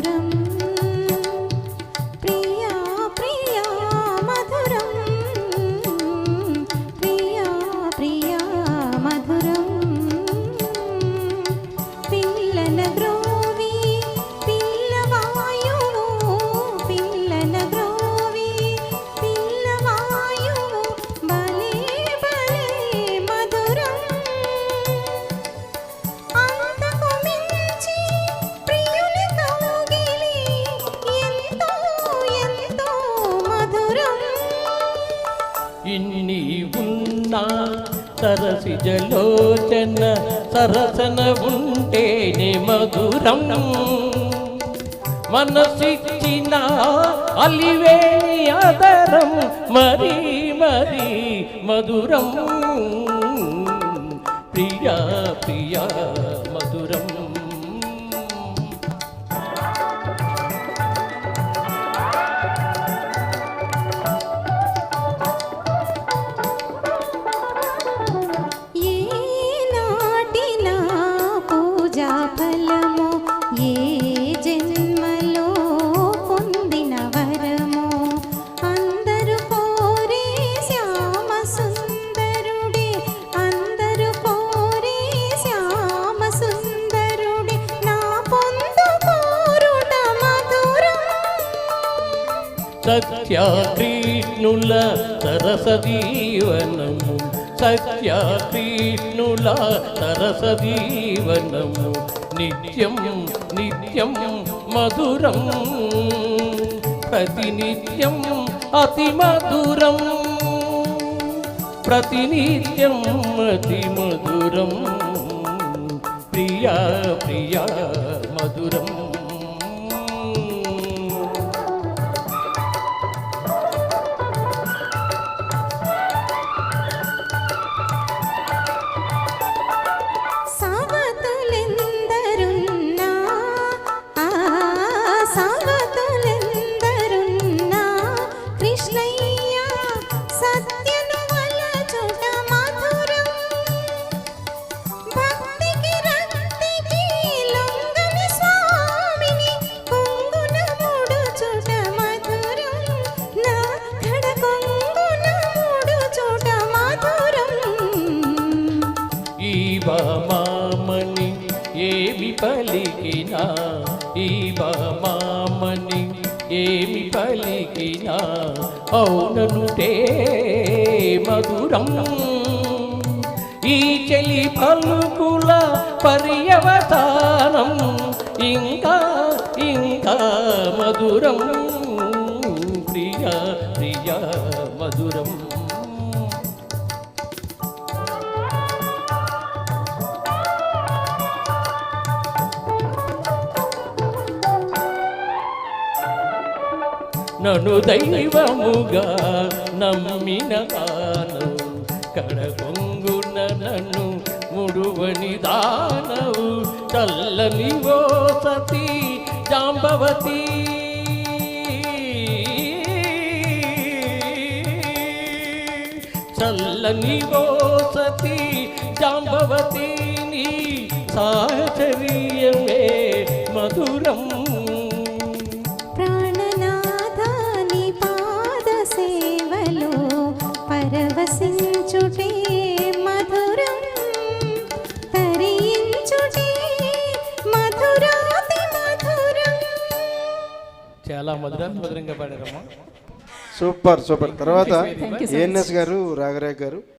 మధురం ప్రియా ప్రియా మధురం ప్రియా ప్రియా మధురం పిల్లల గ్రోవి పిల్లవాయువు పిల్లల గ్రోవి పిల్లవాయువు భలే భలే మధురం అంతకు మించి ప్రియుని కౌగిలి ఎంతో ఎంతో మధురం ఇన్ని ఉన్నా సరసిజలోచన సరసన ఉంటేనే మధురం మనసిచ్చిన అలివేని ఆదరం మరీ మరీ మధురం ప్రియా ప్రియా మధురం ఏ నాటినా పూజా ఫలము ఏ జన్మలో పొందిన వరము అందరూ కోరే శ్యామ సుందరుడే అందరూ కోరే శ్యామ సుందరుడే నా పొందు కోరుట మధురం సత్యకృష్ణుల సరసదీవనము సత్యకృష్ణుల సరసదీవనము నిత్యం నిత్యం మధురం ప్రతినిత్యం అతి మధురం ప్రతినిత్యం అతి మధురం ప్రియా ప్రియా మధురం సావతులెందరున్నా సావతులెందరున్నా కృష్ణయ్య సత్యను వలచుట మధురం భక్తికి రక్తికి లొంగని స్వామిని కొంగున ముడుచుట మధురం నా కడ కొంగున ముడుచుట మధురం ఈ బామామణి ఏమి పలికినా ఈ బామామణి ఏమి పలికినా అవుననుటే మధురం ఈ చెలి పలుకుల పర్యవసానం ఇంకా ఇంకా మధురం ప్రియా ప్రియా మధురం నన్ను దైవముగా నమ్మిన తాను కడగొంగున నన్ను ముడువని దానవు చల్లని ఓ సతీ జాంబవతి చల్లని ఓ సతీ జాంబవతి నీ సాహచర్యమే మధురం ప్రాణనాథాని పాద సేవలో పరవశించుటే మధురం తరించుటే మధురాతి మధురం చాలా మధురంగా పాడారమ్మా. Super super. తర్వాత ఏఎన్ఎస్ గారు రాగరాజ్ గారు